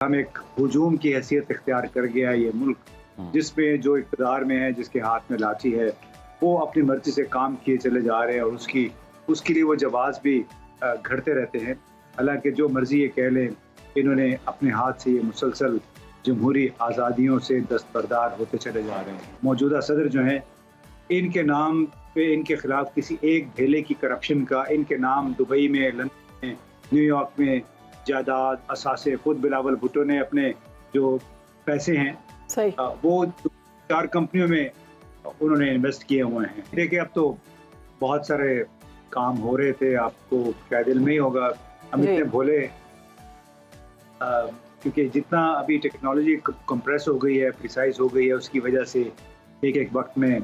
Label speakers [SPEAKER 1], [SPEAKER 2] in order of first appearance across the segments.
[SPEAKER 1] हम एक हुजूम की हैसियत इख्तियार कर गया ये मुल्क, जिसमें जो इक़्तिदार में है, जिसके हाथ में लाठी है, वो अपनी मर्ज़ी से काम किए चले जा रहे हैं और उसके लिए वो जवाब भी घड़ते रहते हैं। हालाँकि जो मर्ज़ी ये कह लें, इन्होंने अपने हाथ से ये मुसलसल जमहूरी आज़ादियों से दस्तबरदार होते चले जा रहे हैं। मौजूदा सदर जो हैं, इनके नाम पे इनके खिलाफ किसी एक ढेले की करप्शन का इनके नाम दुबई में, लंदन में, न्यूयॉर्क में जायदाद असासे खुद बिलावल भुट्टो ने अपने जो पैसे हैं
[SPEAKER 2] सही
[SPEAKER 1] वो 4 कंपनियों में उन्होंने इन्वेस्ट किए हुए हैं। देखिए अब तो बहुत सारे काम हो रहे थे, आपको शायद इल्म नहीं होगा, हम इतने भोले क्योंकि जितना अभी टेक्नोलॉजी कंप्रेस हो गई है, प्रिसाइज हो गई है, उसकी वजह से एक वक्त में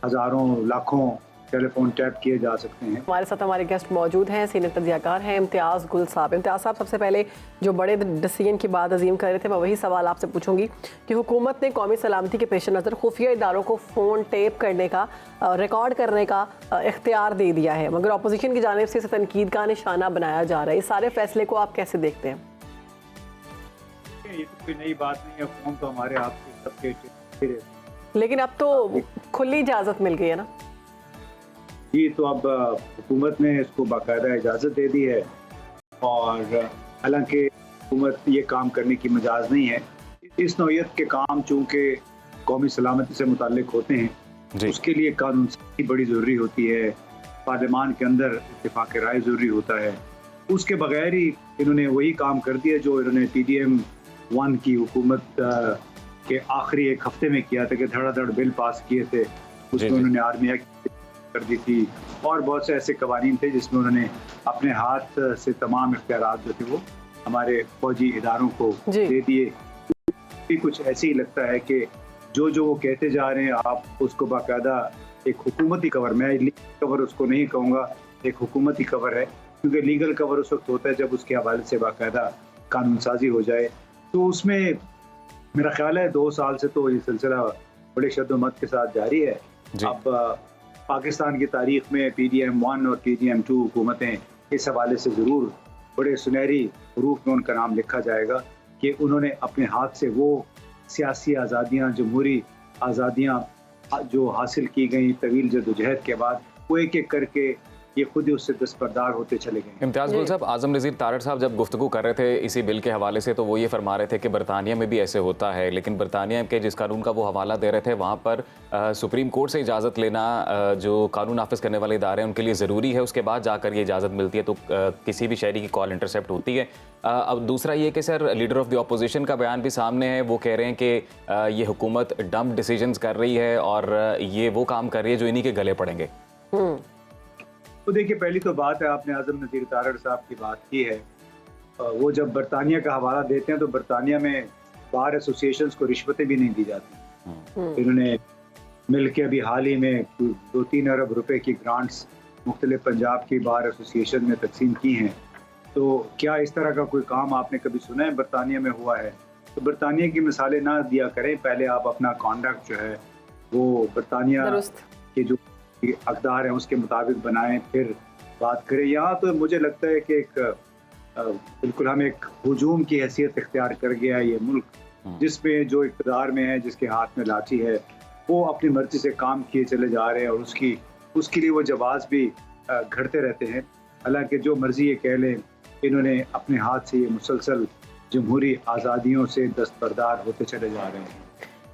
[SPEAKER 1] हज़ारों लाखों टेलीफोन टैप किए जा सकते हैं।
[SPEAKER 2] हमारे साथ हमारे गेस्ट मौजूद हैं, सीनियर तजज़ियाकार हैं इम्तियाज़ गुल साहब। इम्तियाज़ साहब, सबसे पहले जो बड़े डिसीजन की बात अजीम कर रहे थे, मैं वही सवाल आपसे पूछूंगी कि हुकूमत ने कौमी सलामती के पेश नज़र खुफिया इदारों को फ़ोन टेप करने का, रिकॉर्ड करने का इख्तियार दे दिया है, मगर अपोजिशन की जानिब से इसे तनकीद का निशाना बनाया जा रहा है। इस सारे फैसले को आप कैसे देखते हैं?
[SPEAKER 1] ये तो कोई नई बात नहीं है, फ़ोन तो हमारे हाथ सबके,
[SPEAKER 2] लेकिन अब तो खुली इजाज़त मिल गई है ना
[SPEAKER 1] जी। तो अब हुकूमत ने इसको बाकायदा इजाज़त दे दी है और हालांकि हुकूमत ये काम करने की मजाज नहीं है। इस नौइयत के काम चूँकि कौमी सलामती से मुताल्लिक होते हैं, उसके लिए कानून साज़ी बड़ी ज़रूरी होती है, पार्लियामान के अंदर इत्तेफाक राय ज़रूरी होता है। उसके बगैर ही इन्होंने वही काम कर दिया जो इन्होंने TDM-1 की हुकूमत के आखिरी एक हफ्ते में किया था कि धड़ाधड़ बिल पास किए थे। उसमें उन्होंने आर्मी एक्ट कर दी थी और बहुत से ऐसे कवानीन थे जिसमें उन्होंने अपने हाथ से तमाम इख्तियारात जो थे वो हमारे फौजी इदारों को दे दिए। कुछ ऐसे ही लगता है कि जो वो कहते जा रहे हैं, आप उसको बाकायदा एक हुकूमती कवर, मैं लीगल कवर उसको नहीं कहूँगा, एक हुकूमती कवर है, क्योंकि लीगल कवर उस वक्त होता है जब उसके हवाले से बाकायदा कानून साजी हो जाए। तो उसमें मेरा ख्याल है 2 साल से तो ये सिलसिला बड़े शद्दोमत के साथ जारी है। अब पाकिस्तान की तारीख में TDM-1 और TDM-2 हुकूमतें इस हवाले से ज़रूर बड़े सुनहरी रूप में उनका नाम लिखा जाएगा कि उन्होंने अपने हाथ से वो सियासी आज़ादियाँ, जमहूरी आज़ादियाँ जो हासिल की गई तवील जदोजहद के बाद, वो एक एक करके ये खुद ही उससे दस्तबरदार होते चले गए।
[SPEAKER 3] इम्तियाज़ गुल साहब, आज़म नज़ीर तारड़ साहब जब गुफ्तगू कर रहे थे इसी बिल के हवाले से, तो वो ये फरमा रहे थे कि बरतानिया में भी ऐसे होता है, लेकिन बरतानिया के जिस कानून का वो हवाला दे रहे थे, वहाँ पर सुप्रीम कोर्ट से इजाज़त लेना जो कानून नाफिज करने वाले इदारे हैं उनके लिए ज़रूरी है, उसके बाद जाकर ये इजाज़त मिलती है, तो किसी भी शहरी की कॉल इंटरसेप्ट होती है। अब दूसरा ये कि sir, leader of the opposition का बयान भी सामने है, वो कह रहे हैं कि ये हुकूमत डम्प डिसीजंस कर रही है और ये वो काम कर रही है जो इन्हीं के गले पड़ेंगे।
[SPEAKER 1] तो देखिए, पहली तो बात है, आपने आज़म नज़ीर तारड़ साहब की बात की है, वो जब बरतानिया का हवाला देते हैं तो बरतानिया में बार एसोसिएशंस को रिश्वतें भी नहीं दी जाती। इन्होंने मिल के अभी हाल ही में 2-3 अरब रुपए की ग्रांट्स मुख्तलिफ पंजाब की बार एसोसिएशन में तकसीम की हैं। तो क्या इस तरह का कोई काम आपने कभी सुना है बरतानिया में हुआ है? तो बरतानिया की मिसालें ना दिया करें, पहले आप अपना कॉन्डक्ट जो है वो बरतानिया के जो अक़दार हैं उसके मुताबिक बनाएं, फिर बात करें। यहाँ तो मुझे लगता है कि बिल्कुल हम एक हुजूम की हैसियत इख्तियार कर गया है ये मुल्क, जिसमें जो इक़्तिदार में है, जिसके हाथ में लाठी है, वो अपनी मर्ज़ी से काम किए चले जा रहे हैं और उसके लिए वो जवाब भी घड़ते रहते हैं। हालांकि जो मर्ज़ी ये कह लें, इन्होंने अपने हाथ से ये मुसलसल जमहूरी आज़ादियों से दस्तबरदार होते चले जा रहे हैं।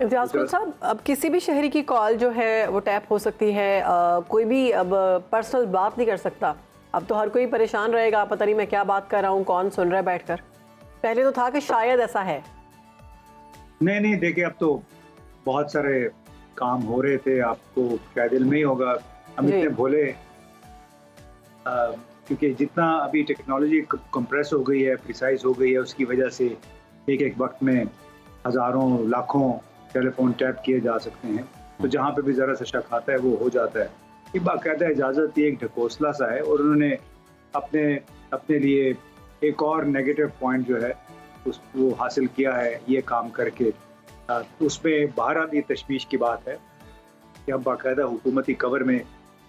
[SPEAKER 2] इम्तियाज़ गुल साहब, अब किसी भी शहरी की कॉल जो है वो टैप हो सकती है, कोई भी अब पर्सनल बात नहीं कर सकता। अब तो हर कोई परेशान रहेगा, पता नहीं मैं क्या बात कर रहा हूँ, कौन सुन रहा है बैठकर। पहले तो था कि शायद ऐसा है।
[SPEAKER 1] नहीं, देखिए अब तो बहुत सारे काम हो रहे थे, आपको शायद इल्म नहीं होगा, हम इतने भोले क्योंकि जितना अभी टेक्नोलॉजी कंप्रेस हो गई है, प्रिसाइज हो गई है, उसकी वजह से एक वक्त में हज़ारों लाखों टेलीफोन टैप किए जा सकते हैं। तो जहाँ पे भी ज़रा सा शक आता है वो हो जाता है। ये बाकायदा इजाज़त, ये एक ढकोसला सा है और उन्होंने अपने लिए एक और नेगेटिव पॉइंट जो है वो हासिल किया है ये काम करके। उसमें बहरहाल ये तशवीश की बात है कि अब बाकायदा हुकूमती कवर में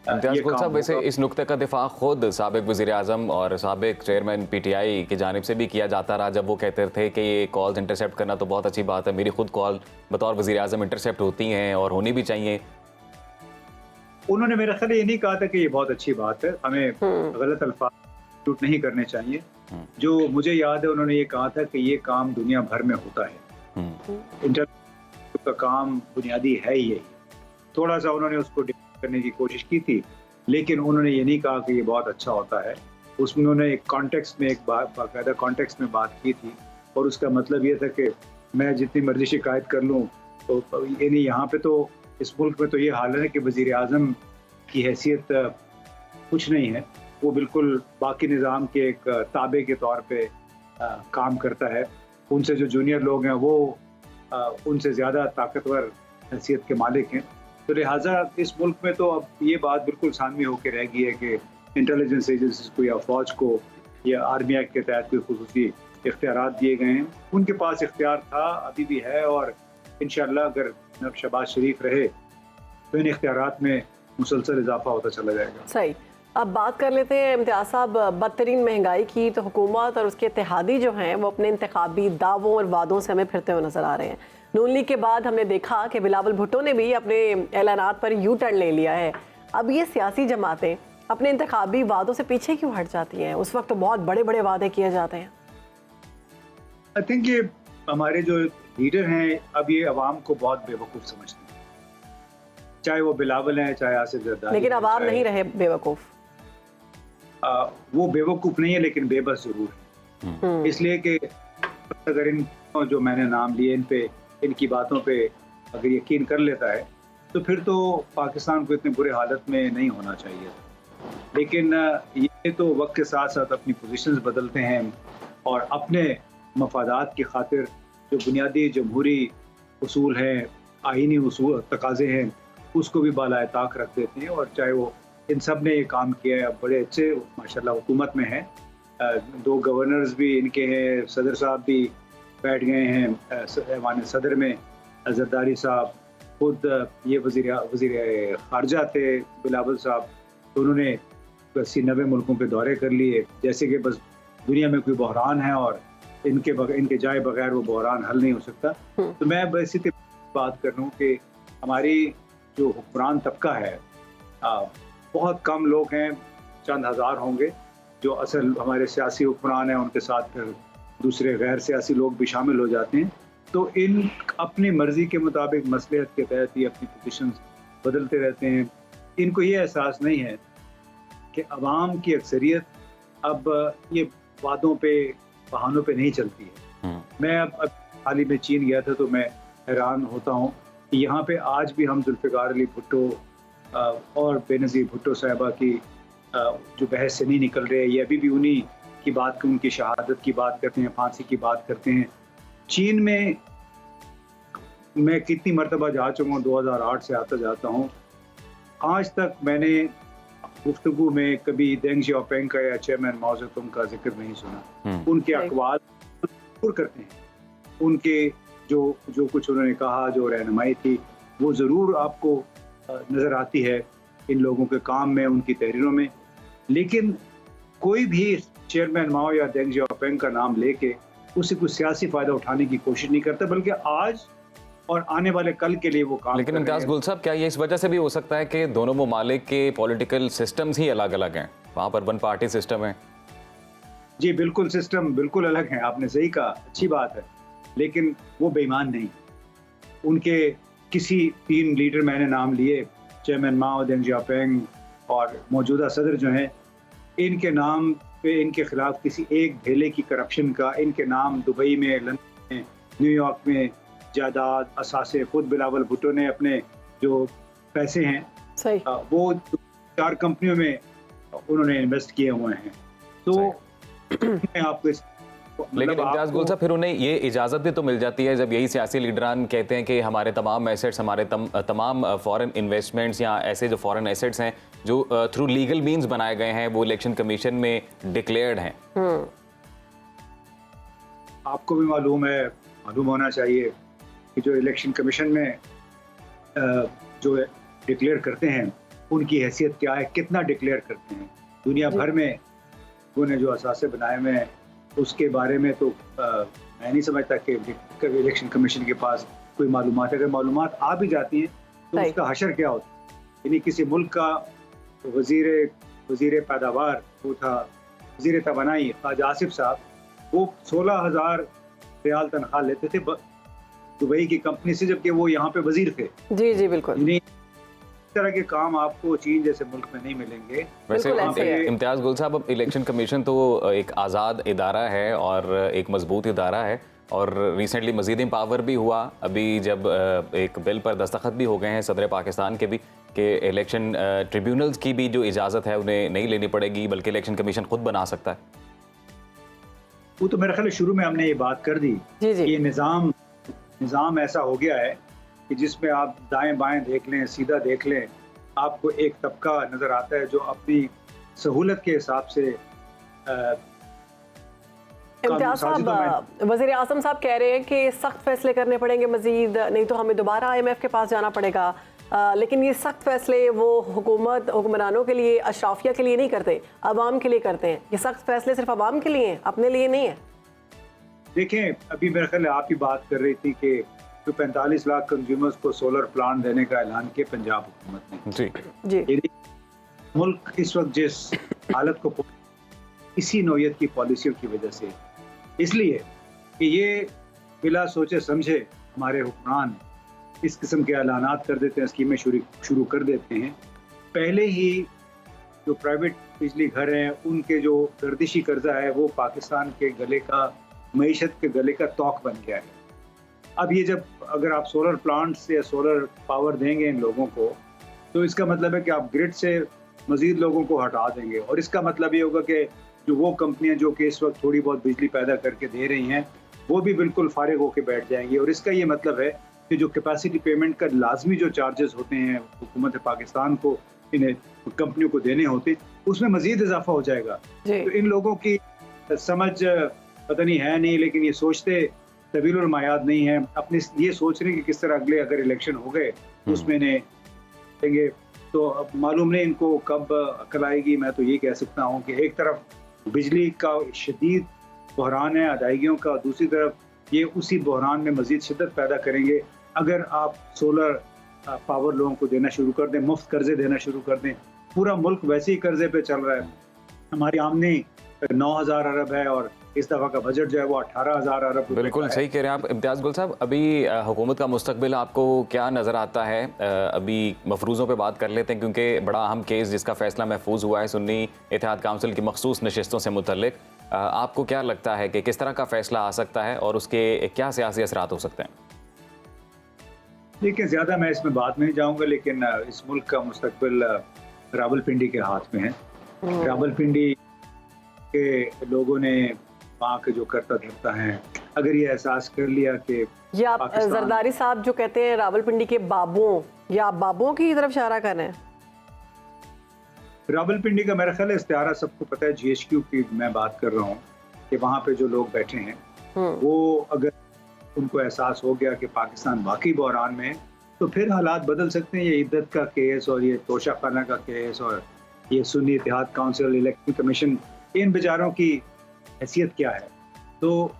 [SPEAKER 3] इम्तियाज़
[SPEAKER 1] ये
[SPEAKER 3] गुल
[SPEAKER 1] काम
[SPEAKER 3] साहब, वैसे
[SPEAKER 1] होगा।
[SPEAKER 3] इस नुक्ते का दिफा खुद साबिक वज़ीर-ए-आज़म और साबिक चेयरमैन पीटीआई की जानिब से भी किया जाता रहा, जब वो कहते थे कि ये कॉल्स इंटरसेप्ट करना तो बहुत अच्छी बात है, मेरी खुद कॉल बतौर वज़ीर-ए-आज़म इंटरसेप्ट होती हैं और होनी भी चाहिए।
[SPEAKER 1] उन्होंने मेरा ख्याल ये नहीं कहा था कि ये बहुत अच्छी बात है, हमें गलत अल्फाज यूज नहीं करने चाहिए। जो मुझे याद है उन्होंने ये कहा था कि ये काम दुनिया भर में होता है, इंटरनेट का काम बुनियादी है ही यही। थोड़ा सा उन्होंने उसको डिफाइन करने की कोशिश की थी, लेकिन उन्होंने ये नहीं कहा कि ये बहुत अच्छा होता है। उसमें उन्होंने एक कॉन्टेक्स्ट में, एक बाकायदा कॉन्टेक्स्ट में बात की थी, और उसका मतलब ये था कि मैं जितनी मर्जी शिकायत कर लूँ तो यानी यहाँ पे तो इस मुल्क में तो ये हाल है कि वज़ीर आज़म की हैसियत कुछ नहीं है, वो बिल्कुल बाकी निज़ाम के एक ताबे के तौर पे काम करता है। उनसे जो जूनियर लोग हैं वो उनसे ज़्यादा ताकतवर हैसियत के मालिक हैं। तो लिहाजा इस मुल्क में तो अब ये बात बिल्कुल सामने होकर रह गई है कि इंटेलिजेंस एजेंसीज को या फौज को या आर्मी एक्ट के तहत कोई खुसूसी इख्तियारात दिए गए हैं। उनके पास इख्तियार था, अभी भी है, और इंशाअल्लाह अगर जनाब शहबाज शरीफ रहे तो इन इख्तियारात में मुसलसल इजाफा होता चला जाएगा।
[SPEAKER 2] सही। अब बात कर लेते हैं इम्तियाज़ साहब, बदतरीन महंगाई की। तो हुकूमत और उसके इत्तेहादी जो हैं वो अपने इंतखाबी दावों और वादों से हमें फिरते हुए नजर आ रहे हैं। नून लीग के बाद हमने देखा कि बिलावल भुट्टो ने भी अपने ऐलानात पर यू टर्न ले लिया है। अब ये सियासी जमातें अपने इंतखाबी वादों से पीछे क्यों हट जाती हैं? उस वक्त तो बहुत बड़े बड़े वादे किए जाते हैं।
[SPEAKER 1] आई थिंक ये हमारे जो लीडर हैं अब ये अवाम को बहुत बेवकूफ़ समझते हैं, चाहे वो बिलावल हैं, चाहे आसिफ जरदारी।
[SPEAKER 2] लेकिन अब आप नहीं रहे बेवकूफ़।
[SPEAKER 1] वो बेवकूफ़ नहीं है, लेकिन बेबस जरूर है। इसलिए कि अगर इन जो मैंने नाम लिए इन पे, इनकी बातों पे अगर यकीन कर लेता है तो फिर तो पाकिस्तान को इतने बुरे हालत में नहीं होना चाहिए। लेकिन ये तो वक्त के साथ साथ अपनी पोजीशंस बदलते हैं और अपने मफादात की खातिर जो बुनियादी जमहूरी उसूल हैं, आईनी उसूल तकाजे हैं, उसको भी बालाए ताक रख देते हैं। और चाहे वो इन सब ने ये काम किया है, अब बड़े अच्छे माशाल्लाह हुकूमत में हैं। 2 गवर्नर्स भी इनके हैं, सदर साहब भी बैठ गए हैं ऐवान सदर में। जरदारी साहब खुद ये वज़ीर ख़ारजा थे बिलावल साहब, तो उन्होंने 80-90 मुल्कों पे दौरे कर लिए, जैसे कि बस दुनिया में कोई बहरान है और इनके जाए बगैर वो बहरान हल नहीं हो सकता। तो मैं बस इसी बात कर रहा हूँ कि हमारी जो हुक्मरान तबका है, बहुत कम लोग हैं, चंद हज़ार होंगे जो असल हमारे सियासी हुक्मरान हैं, उनके साथ फिर दूसरे गैर सियासी लोग भी शामिल हो जाते हैं। तो इन अपनी मर्जी के मुताबिक मसलहत के तहत ही अपनी पोजीशंस बदलते रहते हैं। इनको ये एहसास नहीं है कि अवाम की अक्सरियत अब ये वादों पे, बहानों पे नहीं चलती है। मैं अब हाल ही में चीन गया था तो मैं हैरान होता हूँ कि यहाँ पे आज भी हम जुल्फ़िकार अली भुट्टो और बेनज़ीर भुट्टो साहिबा की जो बहस से नहीं निकल रहे, ये अभी भी उन्हीं की बात, उनकी शहादत की बात करते हैं, फांसी की बात करते हैं। चीन में मैं कितनी मरतबा जा चुका हूँ, 2008 से आता जाता हूँ, आज तक मैंने गुफ्तगू में कभी देंग जियाओपिंग का या चेयरमैन माओ ज़ेडुंग का जिक्र नहीं सुना। उनके अक़वाल ज़रूर करते हैं, उनके जो कुछ उन्होंने कहा, जो रहनुमाई थी, वो ज़रूर आपको नज़र आती है इन लोगों के काम में, उनकी तहरीरों में। लेकिन कोई भी चेयरमैन माओ या देंग जियाओपिंग का नाम लेके उससे कुछ सियासी फ़ायदा उठाने की कोशिश नहीं करता, बल्कि आज और आने वाले कल के लिए वो काम।
[SPEAKER 3] लेकिन इम्तियाज़ गुल साहब, क्या ये इस वजह से भी हो सकता है कि दोनों ममालिक के पॉलिटिकल सिस्टम्स ही अलग अलग हैं? वहाँ पर 1 पार्टी सिस्टम है।
[SPEAKER 1] जी बिल्कुल, सिस्टम बिल्कुल अलग है, आपने सही कहा, अच्छी बात है। लेकिन वो बेईमान नहीं। उनके किसी 3 लीडर मैंने नाम लिए, चेयरमैन माओ, देंग जियाओपिंग और मौजूदा सदर जो हैं, इनके नाम पे, इनके खिलाफ किसी एक ढेले की करप्शन का, इनके नाम दुबई में, लंदन में, न्यूयॉर्क में जायदाद, असासे, खुद बिलावल भुट्टो ने अपने जो पैसे हैं
[SPEAKER 2] सही,
[SPEAKER 1] वो 4 कंपनियों में उन्होंने इन्वेस्ट किए हुए हैं। तो मैं आपको
[SPEAKER 3] लेकिन इम्तियाज़ गुल साहब, फिर उन्हें ये इजाज़त भी तो मिल जाती है जब यही सियासी लीडरान कहते हैं कि हमारे तमाम एसेट्स, हमारे तमाम फॉरेन इन्वेस्टमेंट्स या ऐसे जो फॉरेन एसेट्स हैं जो थ्रू लीगल मीन्स बनाए गए हैं, वो इलेक्शन कमीशन में डिक्लेयर्ड हैं।
[SPEAKER 1] आपको भी मालूम है, मालूम होना चाहिए कि जो इलेक्शन कमीशन में जो डिक्लेयर करते हैं उनकी हैसियत क्या है, कितना डिक्लेयर करते हैं। दुनिया भर में उन्होंने जो असासे बनाए हुए हैं उसके बारे में तो मैं नहीं समझता कि इलेक्शन कमीशन के पास कोई मालूमात है। अगर मालूमात आ भी जाती हैं तो उसका हशर क्या होता है। यानी किसी मुल्क का वजीर पैदावार वो था, वजीर तवानाई ख्वाजा आसिफ साहब, वो 16,000 रियाल तनख्वाह लेते थे दुबई की कंपनी से, जबकि वो यहाँ पे वजीर थे।
[SPEAKER 2] जी जी बिल्कुल।
[SPEAKER 1] इस तरह के काम आपको चीन जैसे मुल्क में नहीं मिलेंगे।
[SPEAKER 3] वैसे इम्तियाज गुल साहब, अब इलेक्शन कमीशन तो एक आज़ाद इदारा है और एक मजबूत इदारा है, और रिसेंटली मजीद पावर भी हुआ। अभी जब एक बिल पर दस्तखत भी हो गए हैं सदर पाकिस्तान के भी कि इलेक्शन ट्रिब्यूनल्स की भी जो इजाज़त है उन्हें नहीं लेनी पड़ेगी, बल्कि इलेक्शन कमीशन खुद बना सकता है।
[SPEAKER 1] वो तो मेरे ख्याल शुरू में हमने ये बात कर दी कि निज़ाम ऐसा हो गया है कि जिसमें आप दाएं बाएं देख लें, सीधा देख लें, आपको एक तबका नज़र आता है जो अपनी सहूलत के हिसाब से
[SPEAKER 2] इम्तियाज साहब, वज़ीर आज़म साहब कह रहे हैं कि सख्त फैसले करने पड़ेंगे मजीद, नहीं तो हमें दोबारा IMF के पास जाना पड़ेगा। लेकिन ये सख्त फैसले वो हुक्मरानों के लिए, अशराफिया के लिए नहीं करते, अवाम के लिए करते हैं। ये सख्त फैसले सिर्फ अवाम के लिए हैं, अपने लिए नहीं है।
[SPEAKER 1] देखें, अभी मेरे ख्याल आप ही बात कर रही थी कि जो 45 लाख कंज्यूमर्स को सोलर प्लांट देने का ऐलान किया पंजाब हुकूमत ने। जी मुल्क इस वक्त जिस हालत को इसी नौयत की पॉलिसियों की वजह से, इसलिए कि ये बिला सोचे समझे हमारे हुक्मरान इस किस्म के ऐलानात कर देते हैं, स्कीमें शुरू कर देते हैं। पहले ही जो प्राइवेट बिजली घर हैं उनके जो गर्दिशी कर्जा है वो पाकिस्तान के गले का, मईशत के गले का तौक बन गया है। अब ये जब अगर आप सोलर प्लांट्स या सोलर पावर देंगे इन लोगों को, तो इसका मतलब है कि आप ग्रिड से मजीद लोगों को हटा देंगे, और इसका मतलब ये होगा कि जो वो कंपनियां जो कि इस वक्त थोड़ी बहुत बिजली पैदा करके दे रही हैं वो भी बिल्कुल फारिग होकर बैठ जाएंगी। और इसका ये मतलब है कि जो कैपेसिटी पेमेंट का लाजमी जो चार्जेस होते हैं हुकूमत पाकिस्तान को इन कंपनियों को देने होते, उसमें मजीद इजाफा हो जाएगा। तो इन लोगों की समझ पता नहीं है नहीं, लेकिन ये सोचते तवील मायाद नहीं है। अपने ये सोच रहे हैं कि किस तरह अगले अगर इलेक्शन हो गए तो उसमें देंगे, तो अब मालूम नहीं इनको कब अकल आएगी। मैं तो ये कह सकता हूँ कि एक तरफ बिजली का शदीद बहरान है अदायगियों का, दूसरी तरफ ये उसी बहरान में मजीद शिद्दत पैदा करेंगे अगर आप सोलर पावर लोगों को देना शुरू कर दें, मुफ्त कर्जे देना शुरू कर दें। पूरा मुल्क वैसे ही कर्जे पे चल रहा है। हमारी आमदनी 9,000 अरब है और इस दफ़ा का बजट जो है वो 18,000 अरब।
[SPEAKER 3] बिल्कुल सही कह रहे हैं आप इम्तियाज़ गुल साहब। अभी हुकूमत का मुस्तकबिल आपको क्या नज़र आता है? अभी मफरूज़ों पे बात कर लेते हैं, क्योंकि बड़ा अहम केस जिसका फैसला महफूज हुआ है सुन्नी इत्तेहाद काउंसिल की मखसूस नशिस्तों से मुतल्लिक। आपको क्या लगता है कि किस तरह का फैसला आ सकता है और उसके क्या सियासी असरात हो सकते हैं?
[SPEAKER 1] देखिए, ज़्यादा मैं इसमें बात नहीं जाऊँगा, लेकिन इस मुल्क का मुस्तकबिल रावलपिंडी के हाथ में है। रावलपिंडी के लोगों ने वहाँ के जो करता धरता है, अगर ये एहसास कर लिया कि
[SPEAKER 2] ये आप जरदारी साहब जो कहते हैं रावलपिंडी के बाबुओं, या आप बाबुओं की तरफ इशारा कर रहे हैं?
[SPEAKER 1] रावलपिंडी का मेरा ख्याल है इस्तिआरा सबको पता है। GHQ की मैं बात कर रहा हूँ कि वहाँ पे जो लोग बैठे हैं वो अगर उनको एहसास हो गया कि पाकिस्तान वाकई बहरान में है, तो फिर हालात बदल सकते हैं। ये इद्दत का केस और ये तोशाखाना का केस और ये सुन्नी इत्तेहाद काउंसिल, इलेक्शन कमीशन, इन बेचारों की हैसियत क्या है? तो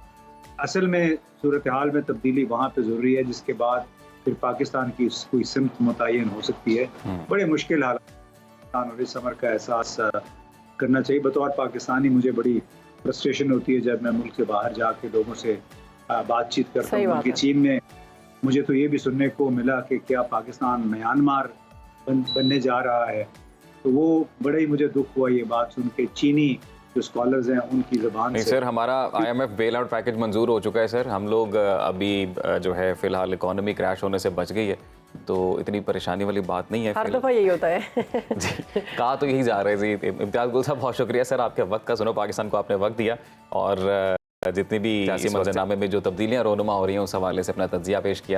[SPEAKER 1] असल में सूरत हाल में तब्दीली वहाँ पे ज़रूरी है, जिसके बाद फिर पाकिस्तान की कोई सिमत मुतय्यन हो सकती है। बड़े मुश्किल हालात और इस अमर का एहसास करना चाहिए। बतौर पाकिस्तानी मुझे बड़ी फ्रस्ट्रेशन होती है जब मैं मुल्क से बाहर जाके लोगों से बातचीत करता हूँ। उनकी चीन में मुझे तो ये भी सुनने को मिला कि क्या पाकिस्तान म्यांमार बनने जा रहा है, तो वो बड़ा ही मुझे दुख हुआ ये बात सुन के। चीनी जो स्कॉलर्स हैं उनकी ज़बान से।
[SPEAKER 3] सर, हमारा IMF बेल आउट पैकेज मंजूर हो चुका है सर। हम लोग अभी जो है फिलहाल इकोनॉमी क्रैश होने से बच गई है, तो इतनी परेशानी वाली बात नहीं है।
[SPEAKER 2] हर दफ़ा यही होता है।
[SPEAKER 3] जी, कहा तो यही जा रहे जी। इम्तियाज़ गुल साहब, बहुत शुक्रिया सर आपके वक्त का। सुनो पाकिस्तान को आपने वक्त दिया और जितनी भी सियासी मंजरनामे में जो तब्दीलियाँ रोनुमा हो रही हैं उस हवाले से अपना तज्जिया पेश किया।